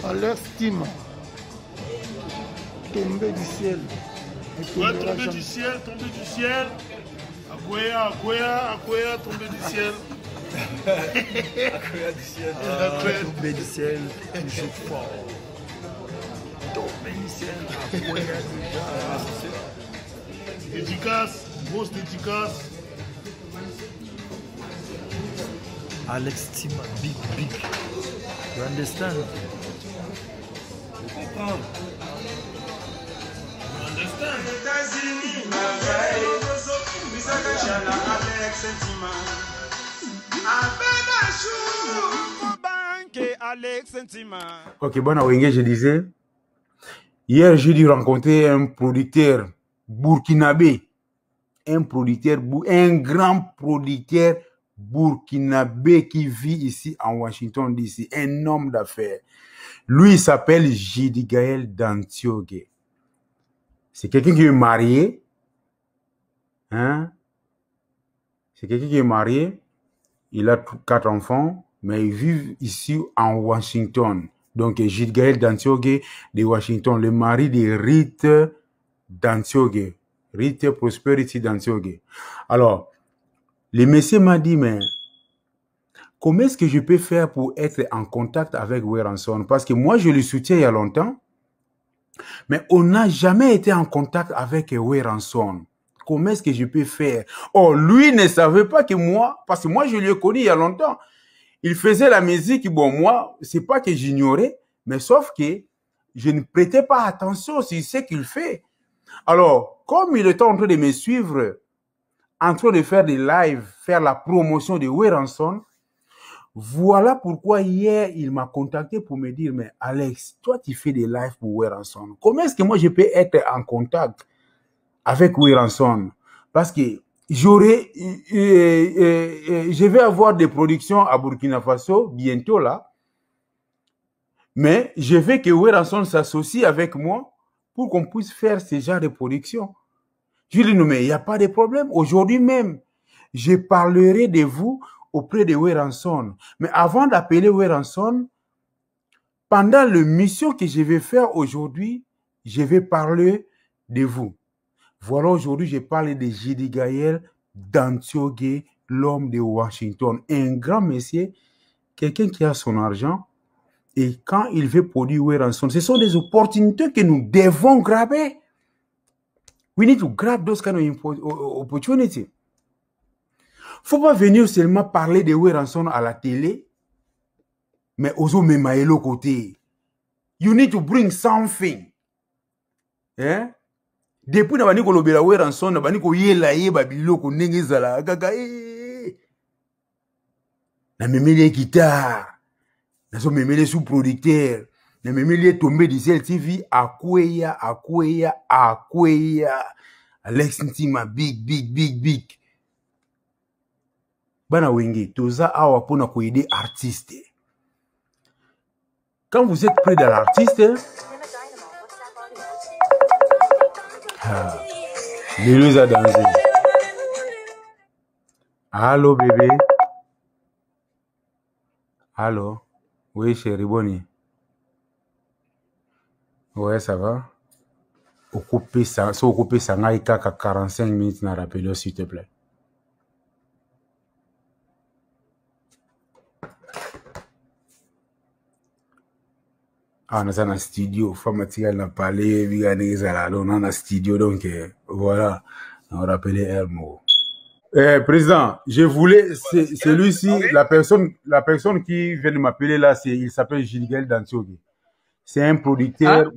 Alex Tima, tombé du ciel. Ouais, tombé du ciel, tombé du ciel. Akoya, Akoya, Akoya, tombé du ciel. Akoya du ciel. Tombé du ciel, toujours fort. Tombé du ciel, Akoya déjà. Dédicace, grosse dédicace. Alex Tima, big. You understand? Je comprends. You understand? Ok, bon, Wenge, je disais, hier j'ai dû rencontrer un producteur burkinabé, un grand producteur burkinabé qui vit ici en Washington DC, un homme d'affaires. Lui, il s'appelle Jidigael Dantiogue. C'est quelqu'un qui est marié. Hein? C'est quelqu'un qui est marié. Il a 4 enfants, mais il vit ici en Washington. Donc, Jidigael Dantiogue de Washington, le mari de Rite Dantiogue. Rite Prosperity Dantiogue. Alors, le monsieur m'a dit, mais comment est-ce que je peux faire pour être en contact avec Weranson? Parce que moi, je le soutiens il y a longtemps, mais on n'a jamais été en contact avec Weranson. Comment est-ce que je peux faire? Oh, lui ne savait pas que moi, parce que moi, je l'ai connu il y a longtemps. Il faisait la musique, bon, moi, c'est pas que j'ignorais, mais sauf que je ne prêtais pas attention sur ce qu'il fait. Alors, comme il était en train de me suivre, en train de faire des lives, faire la promotion de Weranson, voilà pourquoi hier, il m'a contacté pour me dire, mais Alex, toi, tu fais des lives pour Weranson. Comment est-ce que moi, je peux être en contact avec Weranson? Parce que je vais avoir des productions à Burkina Faso bientôt là, mais je veux que Weranson s'associe avec moi pour qu'on puisse faire ce genre de production. Je lui dis, non, mais il n'y a pas de problème. Aujourd'hui même, je parlerai de vous auprès de Weranson. Mais avant d'appeler Weranson, pendant la mission que je vais faire aujourd'hui, je vais parler de vous. Voilà, aujourd'hui, je parle de Jidigael Dantiogue, l'homme de Washington. Un grand monsieur, quelqu'un qui a son argent. Et quand il veut produire Weranson, ce sont des opportunités que nous devons grabber. We need to grab those kind of opportunities. Faut pas venir seulement parler de Weranson à la télé, mais aussi même à l'autre côté. You need to bring something. Hein? Depuis na bani ko lobela Weranson, na bani ko yela yeba biloko ndenge zala kaka na memele guitare, na so memele sous-producteur, na memele tombé du ciel TV Akoya. Alex Ntima big. Bana Wenge, toza awa pona ko aider artiste. Quand vous êtes près de l'artiste, Lilou a dansé. Allô bébé. Allô. Oui chérie, Bonnie. Ouais, ça va. Occupé ça, so occupé ça ngai kaka 45 minutes na rappelé s'il te plaît. Ah, on a ça dans le studio. Famatika n'a parlé, on a un studio, donc voilà, on rappelait Hermo. Président, je voulais, celui-ci, la personne qui vient de m'appeler là, il s'appelle Jidigael Dantiogue. C'est un producteur,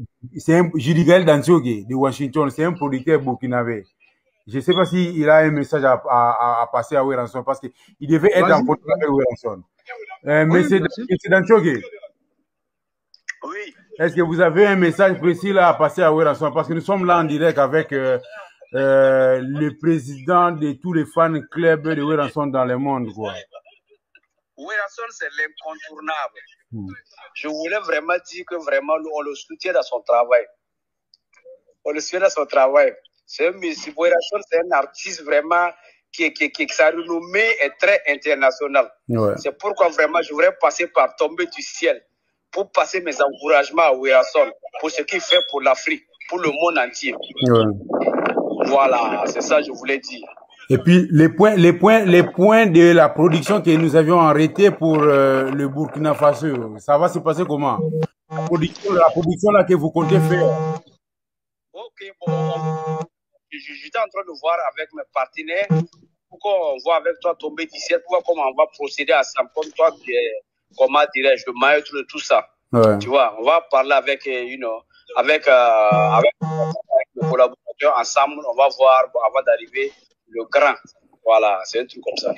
Jidigael Dantiogue de Washington, c'est un producteur burkinabé. Je ne sais pas s'il a un message à passer à Weranson parce qu'il devait être en contact avec Weranson. Monsieur Dantiogue. Oui. Est-ce que vous avez un message précis là à passer à Weranson? Parce que nous sommes là en direct avec le président de tous les fans clubs de Weranson dans le monde. Weranson, c'est l'incontournable. Je voulais vraiment dire que vraiment, on le soutient dans son travail. On le soutient dans son travail. C'est un monsieur. Weranson, c'est un artiste vraiment qui sa renommée est très internationale. Ouais. C'est pourquoi vraiment, je voudrais passer par Tomber du ciel pour passer mes encouragements à Werason pour ce qu'il fait pour l'Afrique, pour le monde entier. Ouais. Voilà, c'est ça que je voulais dire. Et puis les points de la production que nous avions arrêté pour le Burkina Faso, ça va se passer comment? La production là que vous comptez faire. Ok, bon, j'étais en train de voir avec mes partenaires pour qu'on voit avec toi tomber d'ici, pour voir comment on va procéder ensemble, comme toi, comment dirais-je, le maître de tout ça. Ouais. Tu vois, on va parler avec, avec les collaborateurs ensemble, on va voir avant d'arriver le grand. Voilà, c'est un truc comme ça.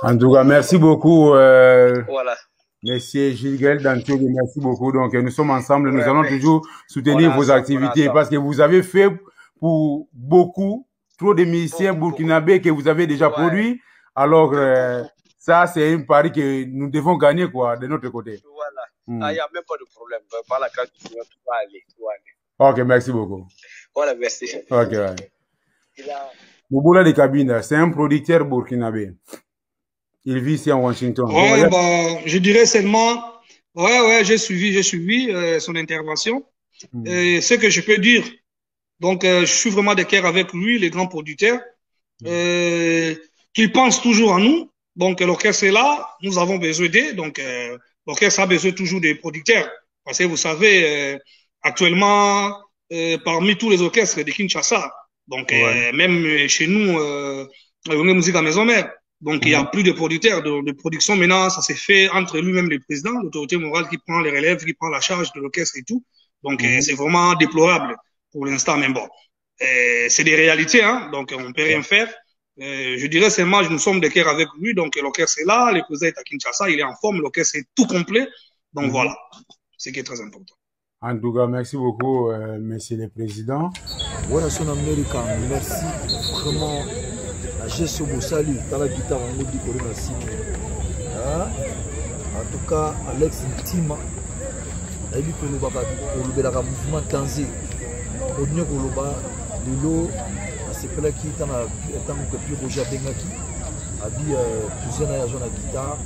En tout cas, merci beaucoup. Voilà. Monsieur Gilles Dantio, merci beaucoup. Donc, nous sommes ensemble, nous allons toujours soutenir vos activités parce que vous avez fait pour beaucoup, trop de musiciens burkinabés que vous avez déjà produits. Alors, ça, c'est un pari que nous devons gagner, quoi, de notre côté. Voilà. Il n'y a même pas de problème. Par la carte, tu vas aller. Ok, merci beaucoup. Voilà, merci. Ok, ouais. Mouboula de Kabinda, c'est un producteur burkinabé. Il vit ici en Washington. Ouais, bah, je dirais seulement, j'ai suivi son intervention. Ce que je peux dire, donc, je suis vraiment de cœur avec lui, les grands producteurs, qu'il pense toujours à nous. Donc, l'orchestre est là, nous avons besoin d'eux. Donc, l'orchestre a besoin toujours des producteurs. Parce que vous savez, actuellement, parmi tous les orchestres de Kinshasa, donc, même chez nous, on est musique à maison mère. Donc, il n'y a plus de producteurs de production. Maintenant, ça s'est fait entre lui-même le président, l'autorité morale qui prend les relèves, qui prend la charge de l'orchestre et tout. Donc, c'est vraiment déplorable pour l'instant, même bon. C'est des réalités, hein. Donc, on ne peut rien faire. Je dirais seulement, nous sommes de cœur avec lui. Donc, l'orchestre est là, le président est à Kinshasa, il est en forme, l'orchestre est tout complet. Donc, voilà. Ce qui est très important. En tout cas, merci beaucoup, monsieur le président. Voilà, son américain, merci vraiment. Je suis au salut, dans la guitare, on dit qu'on en tout cas, Alex Ntima, il dit que le mouvement Tanzé, au niveau de l'eau, c'est que là qui est en plus Roger Bengaki, a dit cousin à la guitare,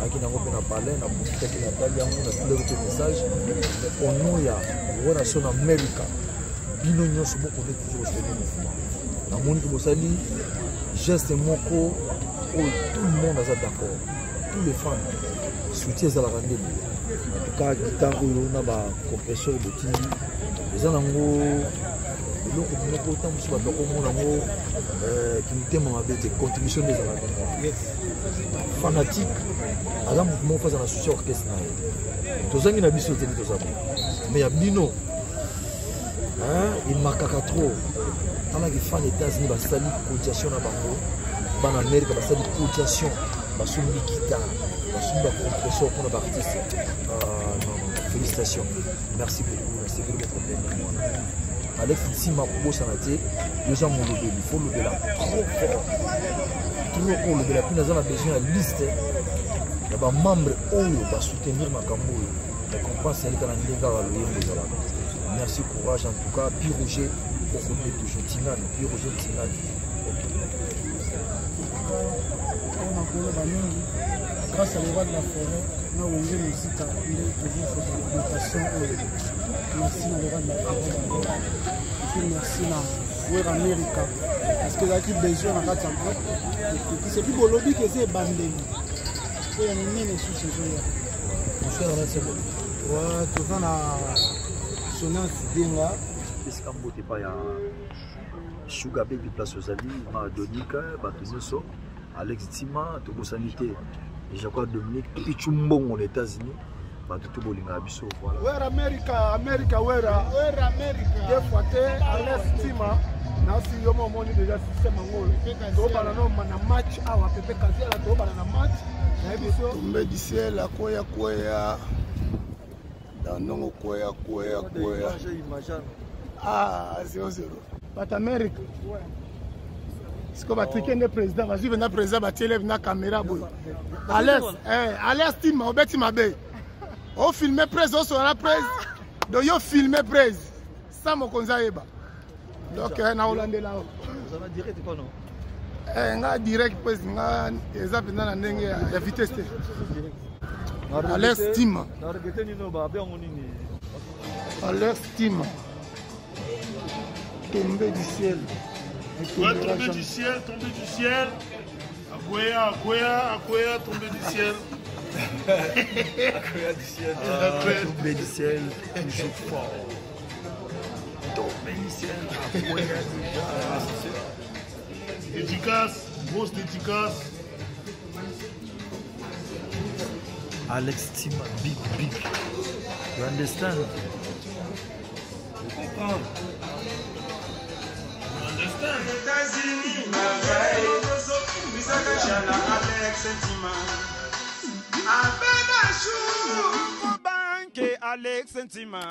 à qui n'a pas parlé, n'a pas dit qu'il n'a pas dit, on a tout le message. Au nom, il y a voilà son américain, Binognon, c'est beaucoup de toujours sur le mouvement. Dans mon niveau, geste moko où tout le monde est d'accord, tous les fans soutiennent la rendez-vous. En tout cas, guitare on a ba compresseur de tindi. Les gens ont l'autre moko tant sur la commun qui nous témoigne avec des contributions des gens. Fanatique, alors mon faisant la soutien orchestre. Tous les gens qui sont tenus tous ça. Mais il y a Bino, il marque trop. Dans les fans des États-Unis, ils ont une cotisation en Amérique, ils ont une cotisation, ils ont une guitare, ils ont une compression pour les artistes. Félicitations. Merci beaucoup. Merci beaucoup. Alex Ntima, pour Sanate, les gens m'ont levé. Il faut lever là trop fort. Trop haut, lever là. Puis nous avons besoin de liste. Il y a des membres qui vont soutenir ma campagne. La campagne, c'est un gars. Merci, courage en tout cas. Puis Roger. Toujours Tingane, puis Roger Tingane. Grâce à le roi de la forêt, nous avons une musique à toujours fait documentation. Merci à le roi de la forêt. Et puis merci à Jouer America. Parce que là, il y a besoin de 400 ans. C'est plus beau lobby que c'est bandé. Il y a une mine sous ce jeu. Bonsoir, c'est bon. Ouais, tout le monde a sonné un sidinga. Eskambote pa ya Sugar Baby place aux alliés, Donika, Batunoso, Alex Ntima, Togo Sanité, et je crois Dominique, Pichumbong aux États-Unis, Batutu Bolinga Abisso. Where America, where America, des fois, Alex Ntima, Nasi Yomo Moni déjà système angolo. Toba na no mana match awa pepe kazi la toba na match. Na biso tombe du ciel la koya. Dans koya. Ah, 0-0. But America. C'est comme le président. Vas-y, venez président, tu lèves la caméra. Alex Ntima, on bête ma baie. On filme presse, on sera presse. Donc, on filme presse. Ça, mon conseil. Donc, on a Hollandais là. Vous avez direct quoi, non? On a direct, presse. On a des appels dans la vitesse. Alex Tima. Alex Tima. Tombé du ciel. Ouais, tombé du ciel, tombé du ciel. Akoya, tombé du ciel. Akoya du ciel. Tombé du ciel, toujours fort. Tombé du ciel, Akoya déjà. Dédicace, grosse dédicace. Alex Tima, big. You understand? Je comprends. You understand? États-Unis, Alex Tima. Avec un chou, banque Alex Tima.